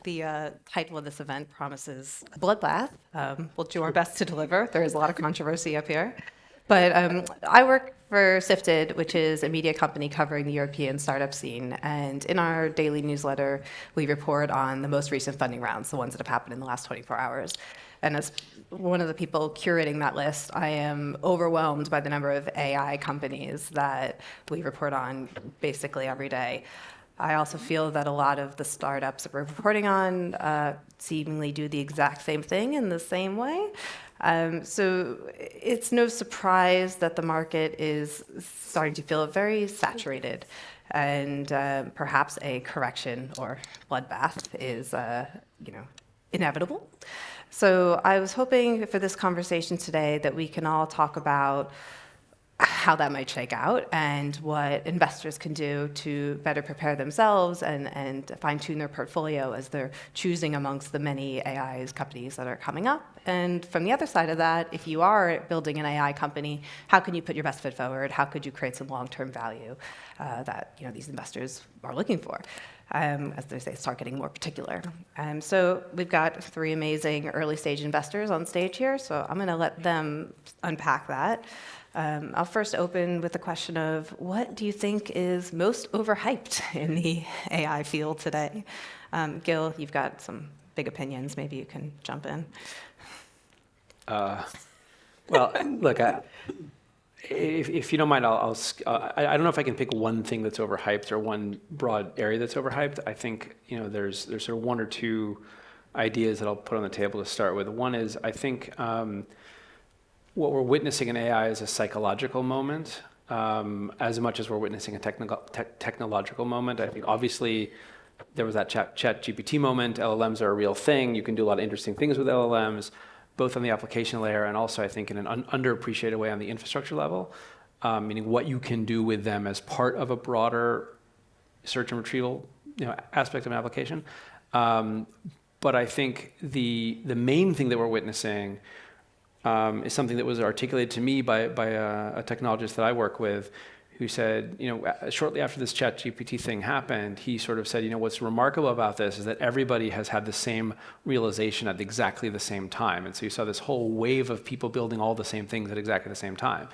The title of this event promises Bloodbath. We'll do our best to deliver. There is a lot of controversy up here. But I work for Sifted, which is a media company covering the European startup scene. And in our daily newsletter, we report on the most recent funding rounds, the ones that have happened in the last 24 hours. And as one of the people curating that list, I am overwhelmed by the number of AI companies that we report on basically every day. I also feel that a lot of the startups that we're reporting on seemingly do the exact same thing in the same way. So it's no surprise that the market is starting to feel very saturated, and perhaps a correction or bloodbath is, inevitable. So I was hoping for this conversation today that we can all talk about how that might shake out and what investors can do to better prepare themselves and fine-tune their portfolio as they're choosing amongst the many AI companies that are coming up. And from the other side of that, if you are building an AI company, how can you put your best foot forward? How could you create some long-term value that these investors are looking for? As they say, start getting more particular. So we've got three amazing early-stage investors on stage here, so I'm going to let them unpack that. I'll first open with the question of, what do you think is most overhyped in the AI field today? Gil, you've got some big opinions. Maybe you can jump in. Well, look, if you don't mind, I don't know if I can pick one thing that's overhyped or one broad area that's overhyped. I think there's sort of one or two ideas that I'll put on the table to start with. One is, I think what we're witnessing in AI is a psychological moment, as much as we're witnessing a technological moment. I think obviously there was that chat GPT moment. LLMs are a real thing. You can do a lot of interesting things with LLMs, both on the application layer and also, I think, in an underappreciated way on the infrastructure level, meaning what you can do with them as part of a broader search and retrieval aspect of an application. But I think the main thing that we're witnessing is something that was articulated to me by a technologist that I work with, who said, shortly after this chat GPT thing happened, he sort of said, what's remarkable about this is that everybody has had the same realization at exactly the same time. And so you saw this whole wave of people building all the same things at exactly the same time.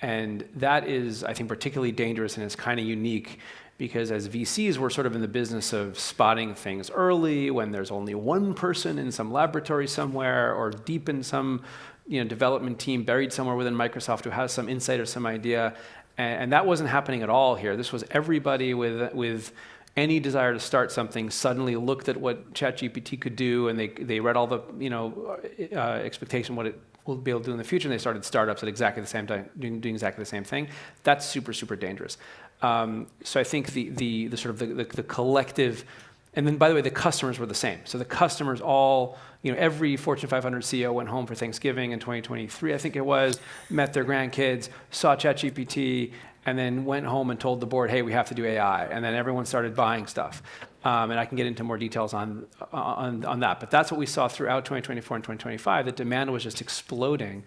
And that is, I think, particularly dangerous, and it's kind of unique, because as VCs, we're sort of in the business of spotting things early when there's only one person in some laboratory somewhere, or deep in some development team buried somewhere within Microsoft who has some insight or some idea. And that wasn't happening at all here. This was everybody with any desire to start something suddenly looked at what ChatGPT could do, and they read all the expectation what it will be able to do in the future, and they started startups at exactly the same time, doing exactly the same thing. That's super, super dangerous. So I think the sort of the collective. And then, by the way, the customers were the same. So the customers all, every Fortune 500 CEO went home for Thanksgiving in 2023, I think it was, met their grandkids, saw ChatGPT, and then went home and told the board, hey, we have to do AI. And then everyone started buying stuff. And I can get into more details on that. But that's what we saw throughout 2024 and 2025. The demand was just exploding.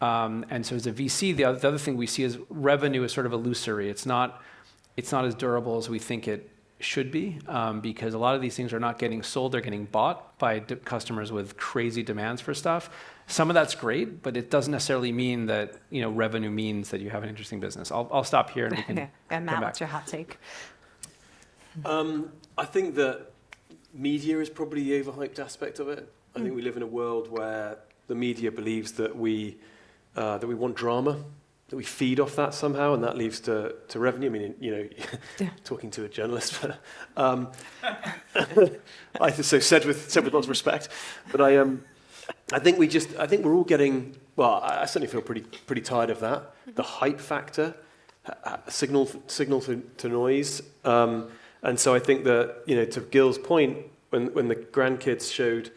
And so as a VC, the other thing we see is revenue is sort of illusory. It's not as durable as we think it should be, because a lot of these things are not getting sold, they're getting bought by customers with crazy demands for stuff. Some of that's great, but it doesn't necessarily mean that revenue means that you have an interesting business. I'll stop here and we can And Matt, what's your hot take? I think that media is probably the overhyped aspect of it. I think we live in a world where the media believes that we want drama, that we feed off that somehow, and that leads to revenue. I mean, talking to a journalist, but so said with lots of respect. But I think we're all getting. Well, I certainly feel pretty tired of that. The hype factor, signal to noise, and so I think that to Gil's point, when the grandkids showed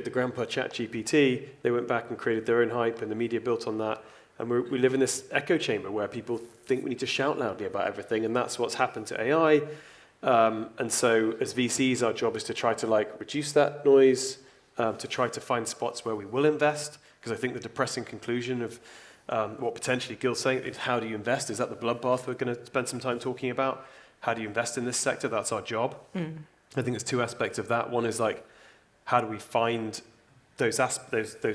the grandpa ChatGPT, they went back and created their own hype, and the media built on that. And we live in this echo chamber where people think we need to shout loudly about everything, and that's what's happened to AI. And so as VCs, our job is to try to reduce that noise, to try to find spots where we will invest, because I think the depressing conclusion of what potentially Gil's saying is, how do you invest? Is that the bloodbath we're going to spend some time talking about? How do you invest in this sector? That's our job. I think there's two aspects of that. One is like, how do we find those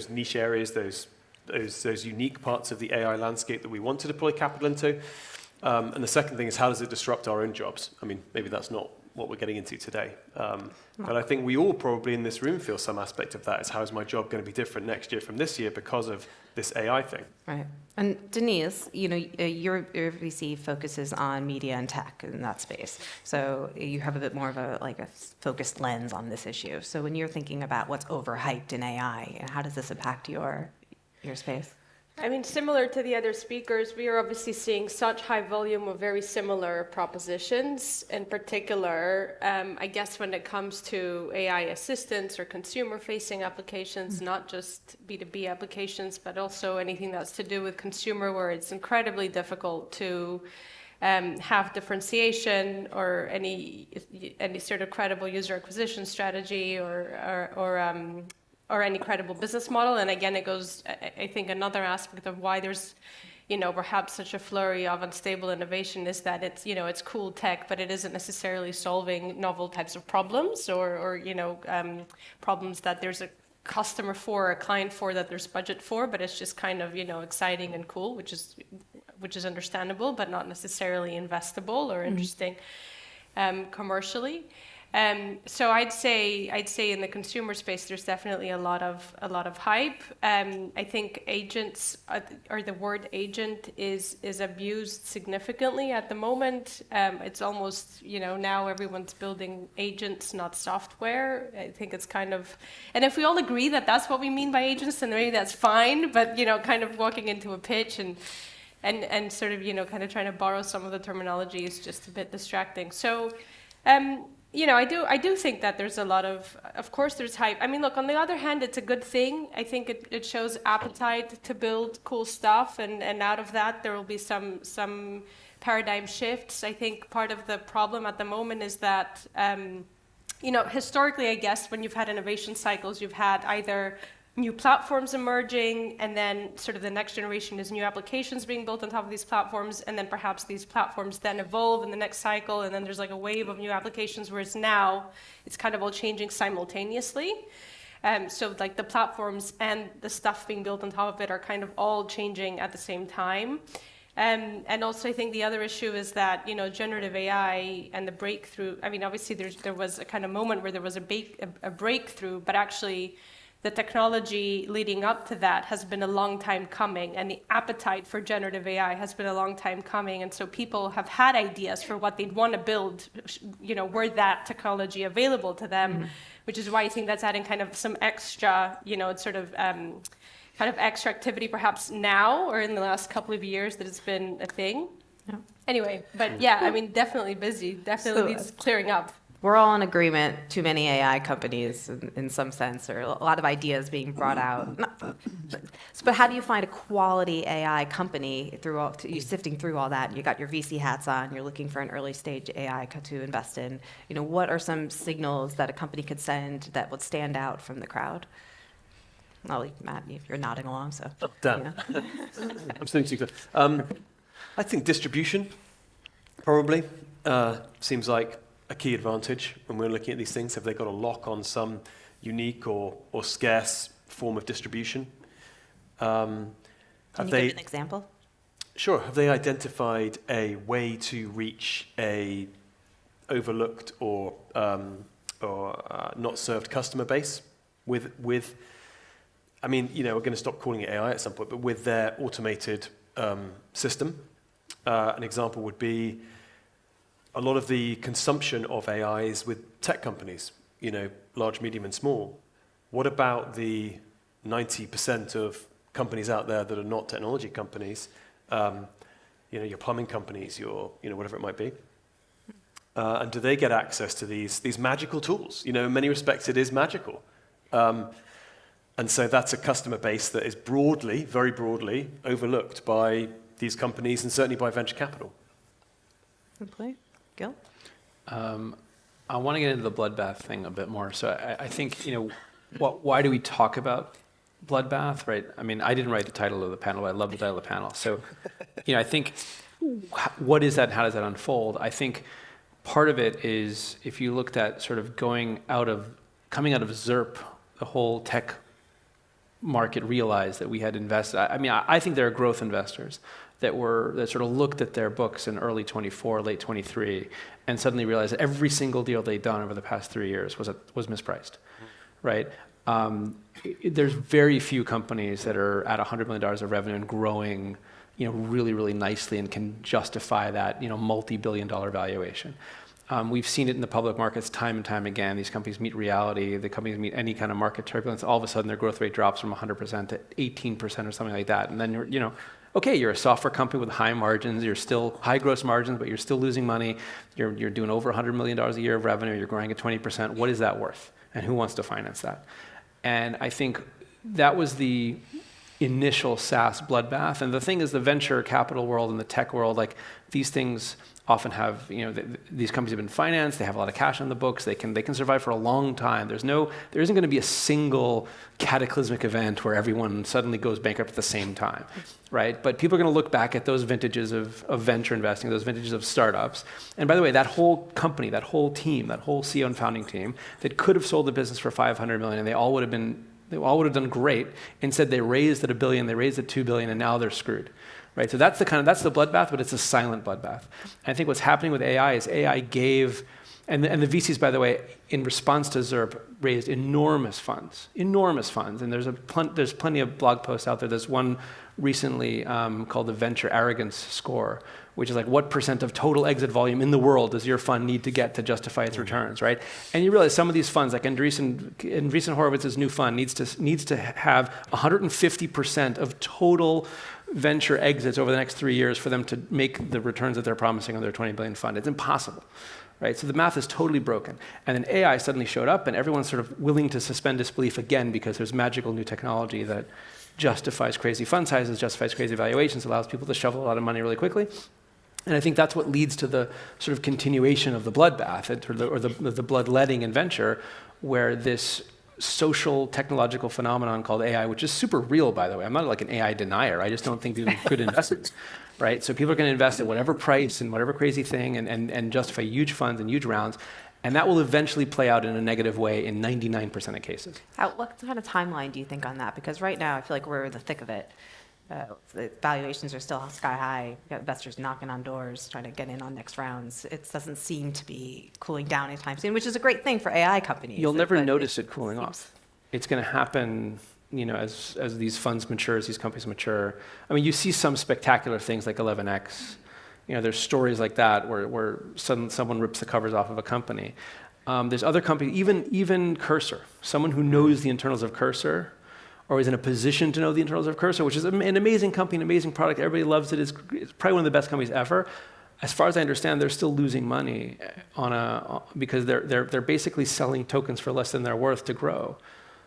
niche areas, those unique parts of the AI landscape that we want to deploy capital into? And the second thing is, how does it disrupt our own jobs? I mean, maybe that's not what we're getting into today. But I think we all probably in this room feel some aspect of that. Is, how is my job going to be different next year from this year because of this AI thing? Right. And Denise, your VC focuses on media and tech in that space. So you have a bit more of a focused lens on this issue. So when you're thinking about what's overhyped in AI, how does this impact your space? I mean, similar to the other speakers, we are obviously seeing such high volume of very similar propositions. In particular, I guess when it comes to AI assistants or consumer-facing applications, not just B2B applications, but also anything that's to do with consumer, where it's incredibly difficult to have differentiation or any sort of credible user acquisition strategy or any credible business model. And again, it goes, I think another aspect of why there's, perhaps such a flurry of unstable innovation is that it's cool tech, but it isn't necessarily solving novel types of problems or problems that there's a customer for, or a client for, that there's budget for, but it's just kind of, exciting and cool, which is understandable, but not necessarily investable or interesting commercially. So I'd say in the consumer space, there's definitely a lot of hype. I think agents, or the word agent, is abused significantly at the moment. It's almost, now everyone's building agents, not software. I think it's kind of, and if we all agree that that's what we mean by agents, then maybe that's fine. But kind of walking into a pitch and sort of kind of trying to borrow some of the terminology is just a bit distracting. So. I do think that there's a lot of course there's hype. I mean, look, on the other hand, it's a good thing. I think it shows appetite to build cool stuff, and out of that, there will be some paradigm shifts. I think part of the problem at the moment is that, historically, I guess, when you've had innovation cycles, you've had either new platforms emerging, and then sort of the next generation is new applications being built on top of these platforms, and then perhaps these platforms then evolve in the next cycle, and then there's like a wave of new applications, whereas now it's kind of all changing simultaneously. So like the platforms and the stuff being built on top of it are kind of all changing at the same time. And also I think the other issue is that, generative AI and the breakthrough, I mean, obviously there was a kind of moment where there was a breakthrough, but actually the technology leading up to that has been a long time coming, and the appetite for generative AI has been a long time coming. And so people have had ideas for what they'd want to build, were that technology available to them, which is why I think that's adding kind of some extra, sort of kind of extra activity perhaps now or in the last couple of years that it's been a thing. Yeah. Anyway, but yeah, I mean, definitely busy, definitely needs clearing up. We're all in agreement, too many AI companies in some sense, or a lot of ideas being brought out. But how do you find a quality AI company you sifting through all that? You got your VC hats on, you're looking for an early stage AI to invest in. What are some signals that a company could send that would stand out from the crowd? Well, Matt, you're nodding along, so. Oh, damn. I'm still too good. I think distribution probably seems like a key advantage when we're looking at these things. Have they got a lock on some unique or scarce form of distribution? Can you give an example? Sure. Have they identified a way to reach a overlooked or not served customer base with I mean, we're going to stop calling it AI at some point, but with their automated system? An example would be a lot of the consumption of AI is with tech companies, large, medium, and small. What about the 90% of companies out there that are not technology companies? Your plumbing companies, your whatever it might be. And do they get access to these magical tools? In many respects, it is magical. And so that's a customer base that is very broadly overlooked by these companies and certainly by venture capital. Good point. Gil? I want to get into the Bloodbath thing a bit more. So I think, why do we talk about Bloodbath, right? I mean, I didn't write the title of the panel, but I love the title of the panel. So, I think, what is that? How does that unfold? I think part of it is if you looked at sort of coming out of ZERP, the whole tech market realized that we had invested. I think there are growth investors that sort of looked at their books in early 24, late 23, and suddenly realized that every single deal they'd done over the past 3 years was mispriced, right? There's very few companies that are at $100 million of revenue and growing, really, really nicely and can justify that, multi-billion-dollar valuation. We've seen it in the public markets time and time again. These companies meet reality. The companies meet any kind of market turbulence. All of a sudden, their growth rate drops from 100% to 18% or something like that. And then you're a software company with high margins. You're still high gross margins, but you're still losing money. You're doing over $100 million a year of revenue. You're growing at 20%. What is that worth? And who wants to finance that? And I think that was the initial SaaS bloodbath. And the thing is, the venture capital world and the tech world, like these things often have, these companies have been financed, they have a lot of cash on the books, they can survive for a long time. There isn't going to be a single cataclysmic event where everyone suddenly goes bankrupt at the same time, right? But people are going to look back at those vintages of venture investing, those vintages of startups. And by the way, that whole company, that whole team, that whole CEO and founding team that could have sold the business for $500 million, and they all would have done great. Instead, they raised at $1 billion, they raised at $2 billion, and now they're screwed. Right, so that's the bloodbath, but it's a silent bloodbath. And I think what's happening with AI is AI gave, and the VCs, by the way, in response to ZERP, raised enormous funds, and there's plenty of blog posts out there. There's one recently called the Venture Arrogance Score, which is like what % of total exit volume in the world does your fund need to get to justify its returns, right? And you realize some of these funds, like Andreessen Horowitz's new fund, needs to have 150% of total venture exits over the next 3 years for them to make the returns that they're promising on their $20 billion fund. It's impossible, right? So the math is totally broken. And then AI suddenly showed up, and everyone's sort of willing to suspend disbelief again because there's magical new technology that justifies crazy fund sizes, justifies crazy valuations, allows people to shovel a lot of money really quickly. And I think that's what leads to the sort of continuation of the bloodbath, or the bloodletting in venture, where this social technological phenomenon called AI, which is super real, by the way. I'm not like an AI denier. I just don't think these are good investments, right? So people are going to invest at whatever price and whatever crazy thing and justify huge funds and huge rounds. And that will eventually play out in a negative way in 99% of cases. What kind of timeline do you think on that? Because right now, I feel like we're in the thick of it. The valuations are still sky high. We've got investors knocking on doors, trying to get in on next rounds. It doesn't seem to be cooling down anytime soon, which is a great thing for AI companies. You'll never notice it cooling off. It's going to happen, as these funds mature, as these companies mature. I mean, you see some spectacular things like 11x. There's stories like that where someone rips the covers off of a company. There's other companies, even Cursor. Someone who knows the internals of Cursor, or is in a position to know the internals of Cursor, which is an amazing company, an amazing product. Everybody loves it. It's probably one of the best companies ever. As far as I understand, they're still losing money because they're basically selling tokens for less than they're worth to grow.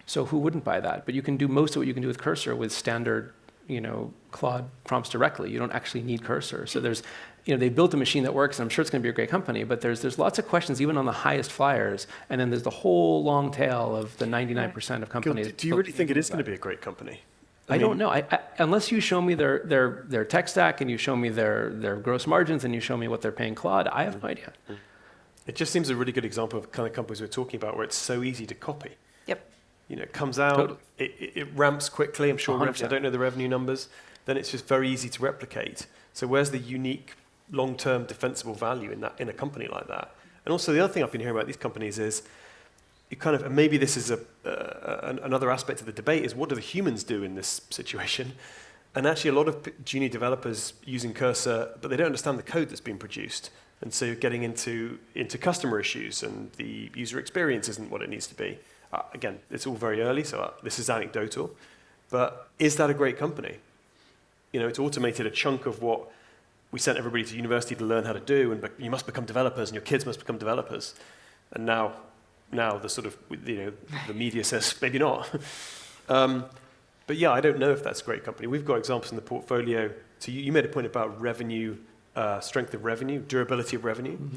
So who wouldn't buy that? But you can do most of what you can do with Cursor with standard, Claude prompts directly. You don't actually need Cursor. So there's, they built a machine that works, and I'm sure it's going to be a great company, but there's lots of questions even on the highest flyers, and then there's the whole long tail of the 99% of companies. Do you really think it is going to be a great company? I don't know. Unless you show me their tech stack, and you show me their gross margins, and you show me what they're paying Claude, I have no idea. It just seems a really good example of the kind of companies we're talking about, where it's so easy to copy. Yep. It comes out, totally. it ramps quickly. I'm sure I don't know the revenue numbers. Then it's just very easy to replicate. So where's the unique long-term defensible value in a company like that? And also the other thing I've been hearing about these companies is, and maybe this is another aspect of the debate, is what do the humans do in this situation? And actually a lot of junior developers using Cursor, but they don't understand the code that's being produced. And so you're getting into customer issues, and the user experience isn't what it needs to be. Again, it's all very early, so this is anecdotal. But is that a great company? It's automated a chunk of what we sent everybody to university to learn how to do, and you must become developers, and your kids must become developers. And now the sort of, the media says maybe not. But yeah, I don't know if that's a great company. We've got examples in the portfolio. So you made a point about revenue, strength of revenue, durability of revenue. Mm-hmm.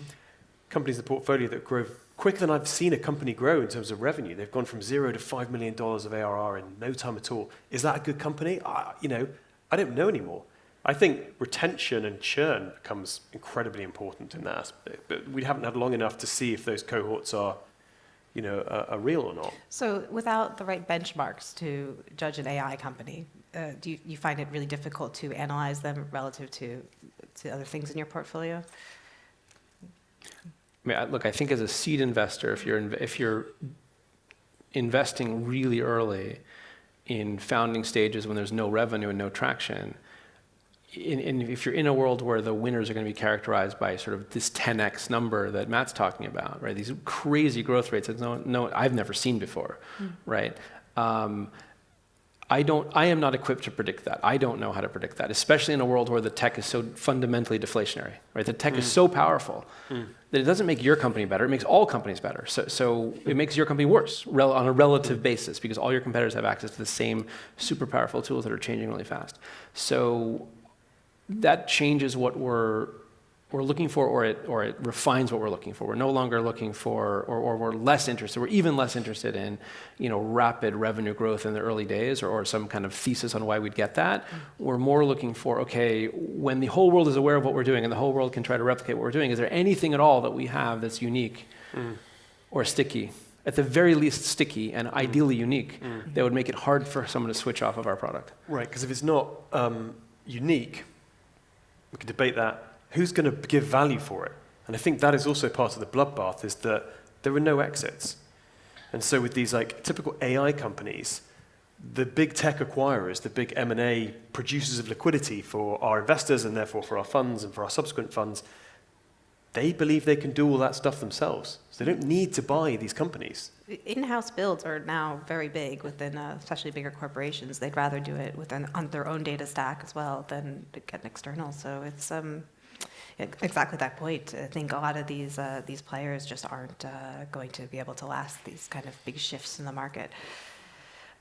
Companies in the portfolio that grow quicker than I've seen a company grow in terms of revenue. They've gone from 0 to $5 million of ARR in no time at all. Is that a good company? I don't know anymore. I think retention and churn becomes incredibly important in that aspect, but we haven't had long enough to see if those cohorts are, are real or not. So without the right benchmarks to judge an AI company, do you find it really difficult to analyze them relative to other things in your portfolio? Look, I think as a seed investor, if you're investing really early in founding stages when there's no revenue and no traction, if you're in a world where the winners are going to be characterized by sort of this 10x number that Matt's talking about, right? These crazy growth rates that I've never seen before, right? I am not equipped to predict that. I don't know how to predict that, especially in a world where the tech is so fundamentally deflationary, right? The tech is so powerful that it doesn't make your company better. It makes all companies better. So it makes your company worse on a relative basis because all your competitors have access to the same super powerful tools that are changing really fast. So that changes what we're looking for, or it refines what we're looking for. We're no longer looking for, or we're less interested. We're even less interested in, rapid revenue growth in the early days, or some kind of thesis on why we'd get that. We're more looking for, okay, when the whole world is aware of what we're doing and the whole world can try to replicate what we're doing, is there anything at all that we have that's unique or sticky? At the very least sticky and ideally unique, that would make it hard for someone to switch off of our product. Right, because if it's not unique, we could debate that. Who's going to give value for it? And I think that is also part of the bloodbath, is that there are no exits. And so with these typical AI companies, the big tech acquirers, the big M&A producers of liquidity for our investors and therefore for our funds and for our subsequent funds, they believe they can do all that stuff themselves. So they don't need to buy these companies. In-house builds are now very big within, especially bigger corporations. They'd rather do it on their own data stack as well than get an external. So it's exactly that point. I think a lot of these players just aren't going to be able to last these kind of big shifts in the market.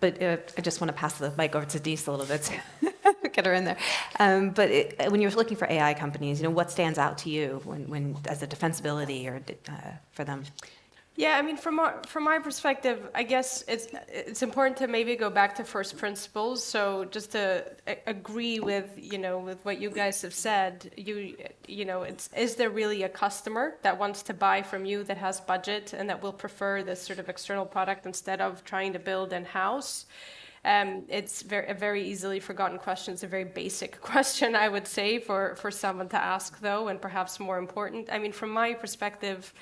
But I just want to pass the mic over to Denise a little bit, get her in there. But when you're looking for AI companies, what stands out to you when as a defensibility or for them? Yeah, I mean, from my perspective, I guess it's important to maybe go back to first principles. So just to agree with with what you guys have said, is there really a customer that wants to buy from you that has budget and that will prefer this sort of external product instead of trying to build in-house? It's a very easily forgotten question. It's a very basic question, I would say, for someone to ask, though, and perhaps more important. I mean, from my perspective,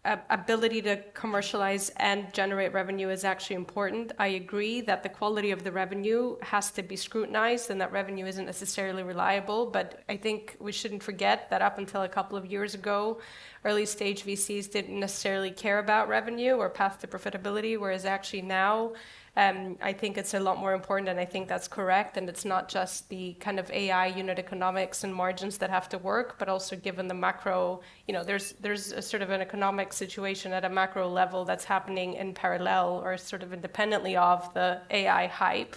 ability to commercialize and generate revenue is actually important. I agree that the quality of the revenue has to be scrutinized and that revenue isn't necessarily reliable, but I think we shouldn't forget that up until a couple of years ago, early stage VCs didn't necessarily care about revenue or path to profitability, whereas actually now I think it's a lot more important, and I think that's correct. And it's not just the kind of AI unit economics and margins that have to work, but also given the macro, there's a sort of an economic situation at a macro level that's happening in parallel or sort of independently of the AI hype.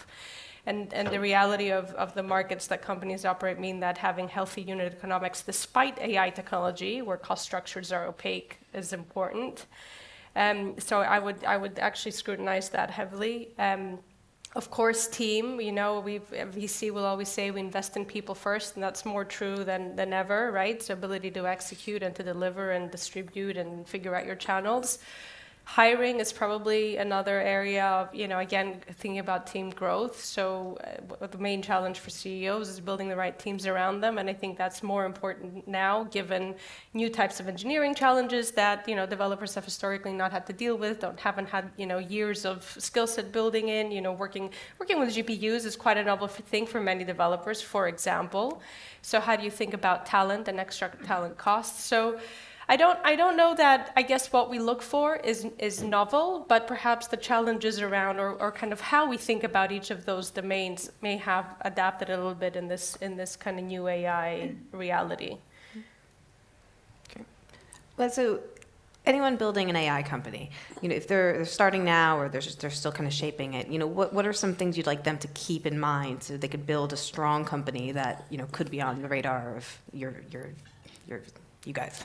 And the reality of the markets that companies operate mean that having healthy unit economics despite AI technology, where cost structures are opaque, is important. So I would actually scrutinize that heavily. Of course, team, VC will always say we invest in people first, and that's more true than ever, right? So ability to execute and to deliver and distribute and figure out your channels. Hiring is probably another area of, again, thinking about team growth. So the main challenge for CEOs is building the right teams around them. And I think that's more important now, given new types of engineering challenges that, developers have historically not had to deal with, haven't had, years of skill set building in, working with GPUs is quite a novel thing for many developers, for example. So how do you think about talent and extra talent costs? So I don't know that, I guess what we look for is novel, but perhaps the challenges around or kind of how we think about each of those domains may have adapted a little bit in this kind of new AI reality. Okay. Well, so anyone building an AI company, if they're starting now or they're still kind of shaping it, what are some things you'd like them to keep in mind so they could build a strong company that, could be on the radar of you guys?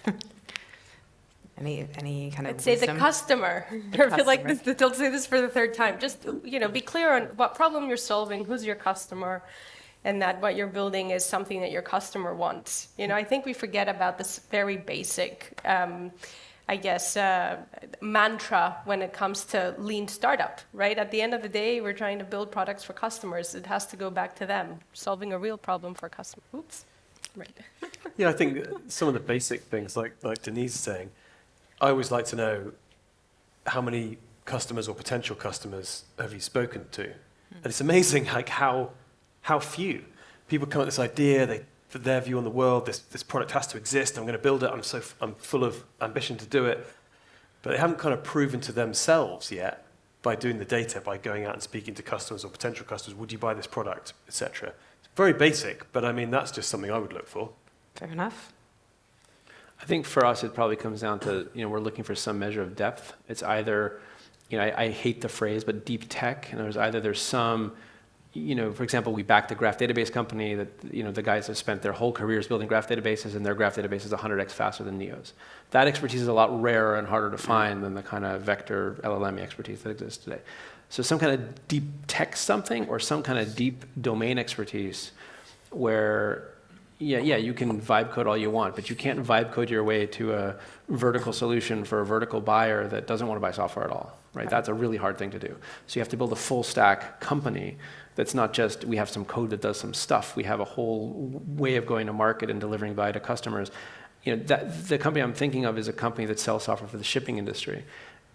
Any kind of I'd say wisdom? the customer. I feel like don't say this for the third time. Just, be clear on what problem you're solving, who's your customer, and that what you're building is something that your customer wants. You know, I think we forget about this very basic, mantra when it comes to lean startup, right? At the end of the day, we're trying to build products for customers. It has to go back to them, solving a real problem for customers. Oops. Right. Yeah, I think some of the basic things, like Denise is saying, I always like to know how many customers or potential customers have you spoken to? And it's amazing like how few. People come up with this idea, for their view on the world, this product has to exist, I'm going to build it, I'm full of ambition to do it. But they haven't kind of proven to themselves yet by doing the data, by going out and speaking to customers or potential customers, would you buy this product, etc. It's very basic, but I mean, that's just something I would look for. Fair enough. I think for us, it probably comes down to, we're looking for some measure of depth. It's either, I hate the phrase, but deep tech. And there's some, for example, we backed a graph database company that, the guys have spent their whole careers building graph databases, and their graph database is 100x faster than Neo's. That expertise is a lot rarer and harder to find than the kind of vector LLM expertise that exists today. So some kind of deep tech something, or some kind of deep domain expertise where, you can vibe code all you want, but you can't vibe code your way to a vertical solution for a vertical buyer that doesn't want to buy software at all, right? That's a really hard thing to do. So you have to build a full stack company that's not just, we have some code that does some stuff. We have a whole way of going to market and delivering value to customers. The company I'm thinking of is a company that sells software for the shipping industry.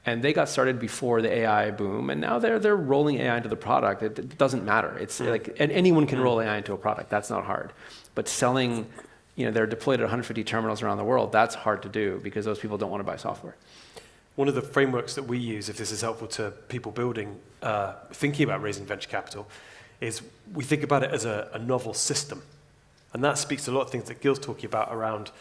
And they got started before the AI boom, and now they're rolling AI into the product. It doesn't matter. It's like, and anyone can roll AI into a product. That's not hard. But selling, they're deployed at 150 terminals around the world. That's hard to do because those people don't want to buy software. One of the frameworks that we use, if this is helpful to people building, thinking about raising venture capital, is we think about it as a novel system. And that speaks to a lot of things that Gil's talking about around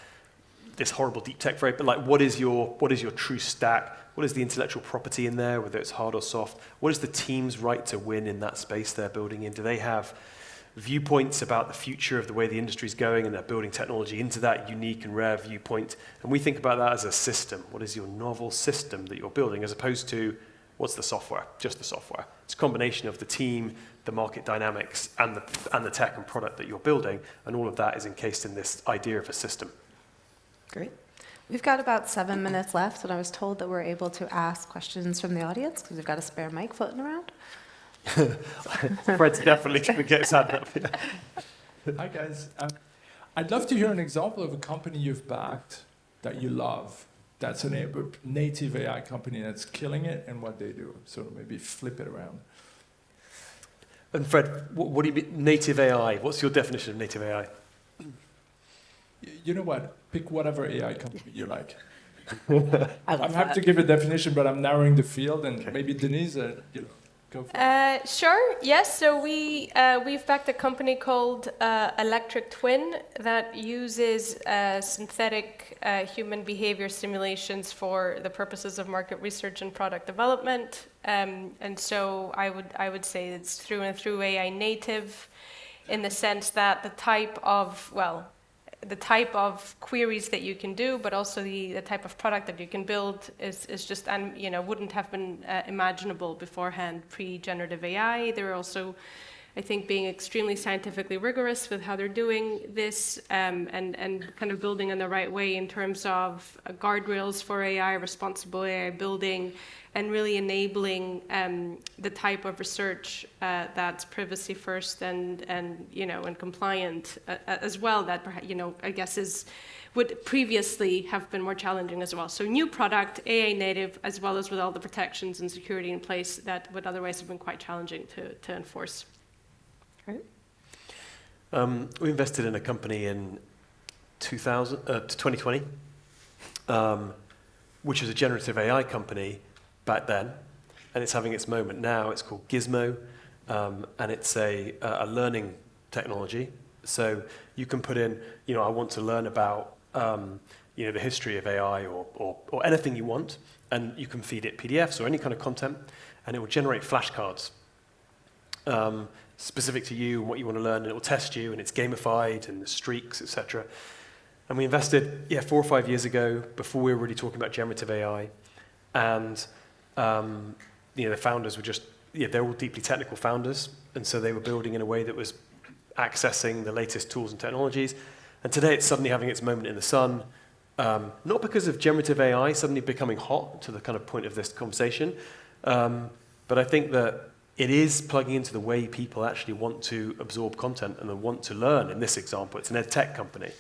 this horrible deep tech phrase, but like what is your true stack? What is the intellectual property in there, whether it's hard or soft? What is the team's right to win in that space they're building in? Do they have viewpoints about the future of the way the industry's going, and they're building technology into that unique and rare viewpoint? And we think about that as a system. What is your novel system that you're building, as opposed to what's the software, just the software? It's a combination of the team, the market dynamics, and the tech and product that you're building, and all of that is encased in this idea of a system. Great. We've got about 7 minutes left, and I was told that we're able to ask questions from the audience because we've got a spare mic floating around. Fred's definitely going to get his hand up. Hi, guys. I'd love to hear an example of a company you've backed that you love, that's a native AI company that's killing it, and what they do. So maybe flip it around. And Fred, what do you mean native AI? What's your definition of native AI? You know what? Pick whatever AI company you like. I'm I'm happy to give a definition, but I'm narrowing the field, and maybe Denise, go for it. Sure. Yes. So we've backed a company called Electric Twin that uses synthetic human behavior simulations for the purposes of market research and product development. And so I would say it's through and through AI native, in the sense that the type of queries that you can do, but also the type of product that you can build is just, wouldn't have been imaginable beforehand pre-generative AI. They're also, I think, being extremely scientifically rigorous with how they're doing this, and kind of building in the right way in terms of guardrails for AI, responsible AI building, and really enabling the type of research that's privacy first and compliant as well, that I guess would previously have been more challenging as well. So new product, AI native, as well as with all the protections and security in place that would otherwise have been quite challenging to enforce. Great. We invested in a company in 2020, which was a generative AI company back then, and it's having its moment now. It's called Gizmo, and it's a learning technology. So you can put in, I want to learn about, the history of AI or anything you want, and you can feed it PDFs or any kind of content, and it will generate flashcards specific to you and what you want to learn, and it will test you, and it's gamified, and the streaks, etc. And we invested, 4 or 5 years ago, before we were really talking about generative AI, and the founders were just, they're all deeply technical founders, and so they were building in a way that was accessing the latest tools and technologies. And today it's suddenly having its moment in the sun, not because of generative AI suddenly becoming hot to the kind of point of this conversation, but I think that it is plugging into the way people actually want to absorb content and they want to learn. In this example, it's an ed tech company.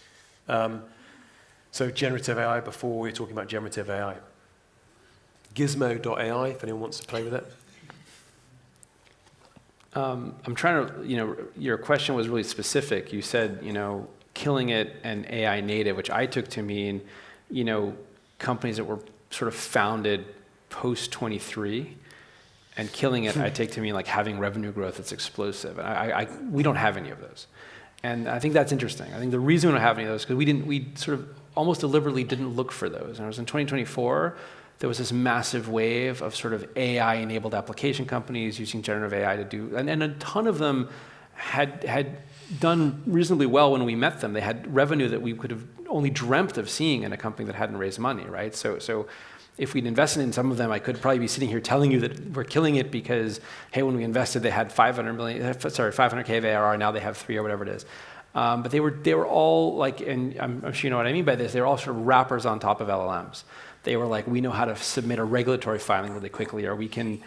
So generative AI, before we were talking about generative AI. Gizmo.ai, if anyone wants to play with it. I'm trying to, your question was really specific. You said, killing it and AI native, which I took to mean, companies that were sort of founded post 23, and killing it I take to mean like having revenue growth that's explosive. And we don't have any of those. And I think that's interesting. I think the reason we don't have any of those is because we sort of almost deliberately didn't look for those. And it was in 2024, there was this massive wave of sort of AI-enabled application companies using generative AI to do, and a ton of them had done reasonably well when we met them. They had revenue that we could have only dreamt of seeing in a company that hadn't raised money, right? So if we'd invested in some of them, I could probably be sitting here telling you that we're killing it because, hey, when we invested, they had 500K of ARR, now they have 3 or whatever it is. But they were all like, and I'm sure you know what I mean by this, they were all sort of wrappers on top of LLMs. They were like, we know how to submit a regulatory filing really quickly, or we can,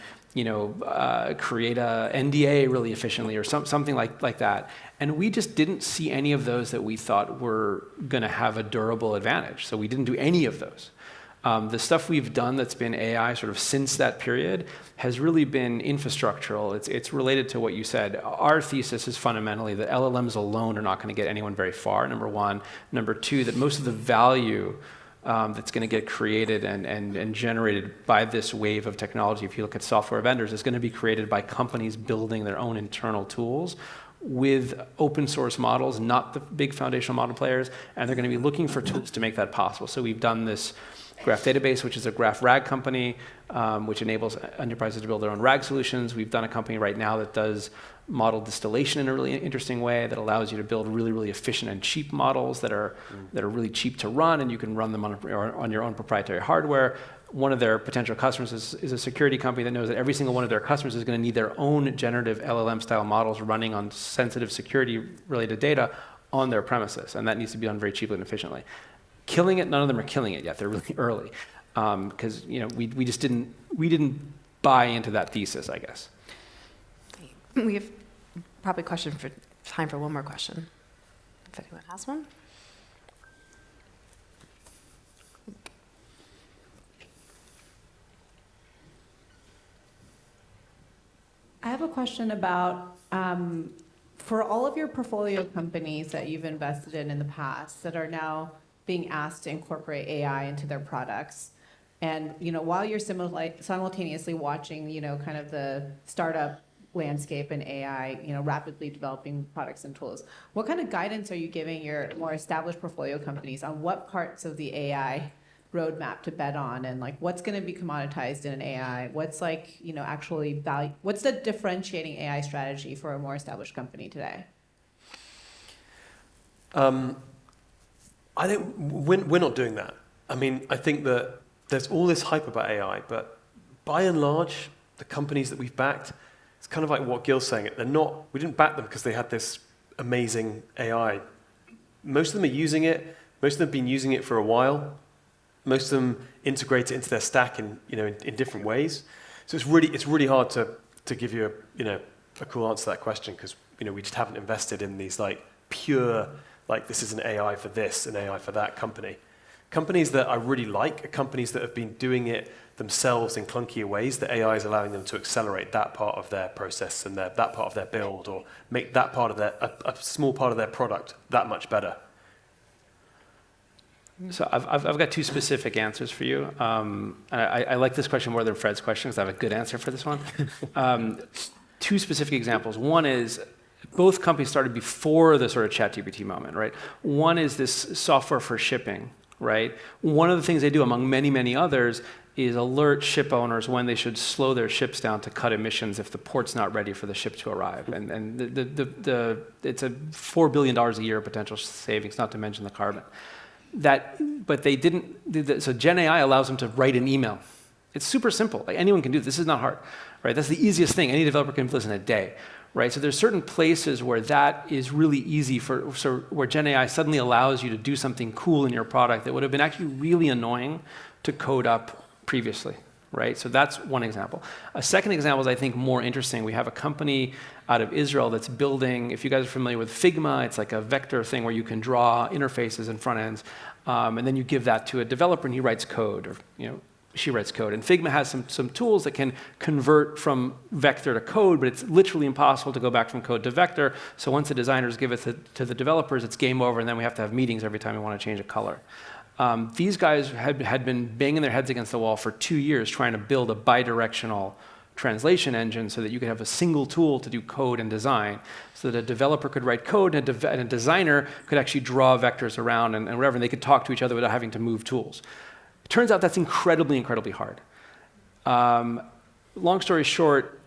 create a NDA really efficiently, or something like that. And we just didn't see any of those that we thought were going to have a durable advantage. So we didn't do any of those. The stuff we've done that's been AI sort of since that period has really been infrastructural. It's related to what you said. Our thesis is fundamentally that LLMs alone are not going to get anyone very far, number one. Number two, that most of the value that's going to get created and generated by this wave of technology, if you look at software vendors, is going to be created by companies building their own internal tools with open source models, not the big foundational model players, and they're going to be looking for tools to make that possible. So we've done this Graph Database, which is a graph RAG company, which enables enterprises to build their own RAG solutions. We've done a company right now that does model distillation in a really interesting way that allows you to build really, really efficient and cheap models that are really cheap to run, and you can run them on your own proprietary hardware. One of their potential customers is a security company that knows that every single one of their customers is going to need their own generative LLM-style models running on sensitive security-related data on their premises, and that needs to be done very cheaply and efficiently. Killing it, none of them are killing it yet. They're really early because we just didn't buy into that thesis, I guess. We have probably time for one more question, if anyone has one. I have a question about, for all of your portfolio companies that you've invested in the past that are now being asked to incorporate AI into their products, and while you're simultaneously watching, kind of the startup landscape and AI, rapidly developing products and tools, what kind of guidance are you giving your more established portfolio companies on what parts of the AI roadmap to bet on, and like what's going to be commoditized in an AI? What's actually value? What's the differentiating AI strategy for a more established company today? I think we're not doing that. I mean, I think that there's all this hype about AI, but by and large, the companies that we've backed, it's kind of like what Gil's saying. We didn't back them because they had this amazing AI. Most of them are using it. Most of them have been using it for a while. Most of them integrate it into their stack in different ways. So it's really hard to give you a cool answer to that question, because we just haven't invested in these like pure, like this is an AI for this, an AI for that company. Companies that I really like are companies that have been doing it themselves in clunkier ways. The AI is allowing them to accelerate that part of their process and that part of their build, or make that part of a small part of their product that much better. So I've got two specific answers for you. I like this question more than Fred's question because I have a good answer for this one. Two specific examples. One is both companies started before the sort of ChatGPT moment, right? One is this software for shipping, right? One of the things they do, among many, many others, is alert ship owners when they should slow their ships down to cut emissions if the port's not ready for the ship to arrive. And it's a $4 billion a year potential savings, not to mention the carbon. But they didn't do that. So Gen AI allows them to write an email. It's super simple. Like anyone can do this. This is not hard, right? That's the easiest thing. Any developer can do this in a day, right? So there's certain places where that is really easy where Gen AI suddenly allows you to do something cool in your product that would have been actually really annoying to code up previously, right? So that's one example. A second example is, I think, more interesting. We have a company out of Israel that's building, if you guys are familiar with Figma, it's like a vector thing where you can draw interfaces and front ends, and then you give that to a developer and he writes code, or she writes code. And Figma has some tools that can convert from vector to code, but it's literally impossible to go back from code to vector. So once the designers give it to the developers, it's game over, and then we have to have meetings every time we want to change a color. These guys had been banging their heads against the wall for 2 years trying to build a bidirectional translation engine so that you could have a single tool to do code and design, so that a developer could write code and a designer could actually draw vectors around and whatever, and they could talk to each other without having to move tools. It turns out that's incredibly, incredibly hard. Long story short,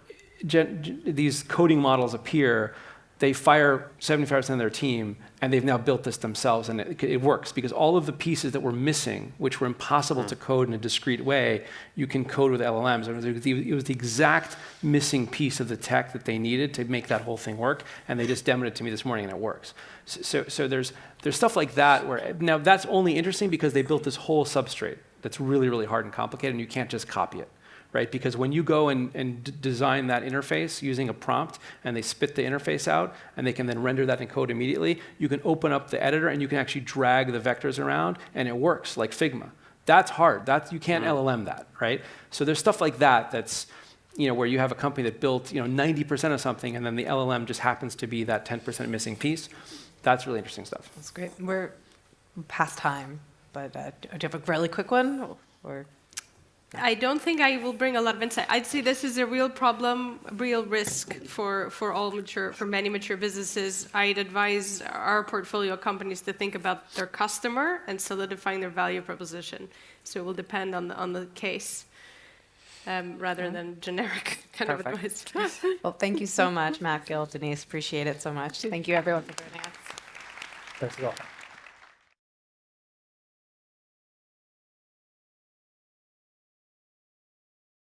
these coding models appear, they fire 75% of their team, and they've now built this themselves, and it works because all of the pieces that were missing, which were impossible to code in a discrete way, you can code with LLMs. It was the exact missing piece of the tech that they needed to make that whole thing work, and they just demoed it to me this morning, and it works. So there's stuff like that where, now that's only interesting because they built this whole substrate that's really, really hard and complicated, and you can't just copy it. Right? Because when you go and design that interface using a prompt and they spit the interface out and they can then render that in code immediately, you can open up the editor and you can actually drag the vectors around and it works like Figma. That's hard. You can't LLM that, right? So there's stuff like that that's, where you have a company that built 90% of something and then the LLM just happens to be that 10% missing piece. That's really interesting stuff. That's great. We're past time, but do you have a really quick one? Or? I don't think I will bring a lot of insight. I'd say this is a real problem, real risk for many mature businesses. I'd advise our portfolio companies to think about their customer and solidifying their value proposition. So it will depend on the case rather than generic kind of advice. Well, thank you so much, Matt, Gil, Denise. Appreciate it so much. Thank you, everyone, for joining us. Thanks a lot.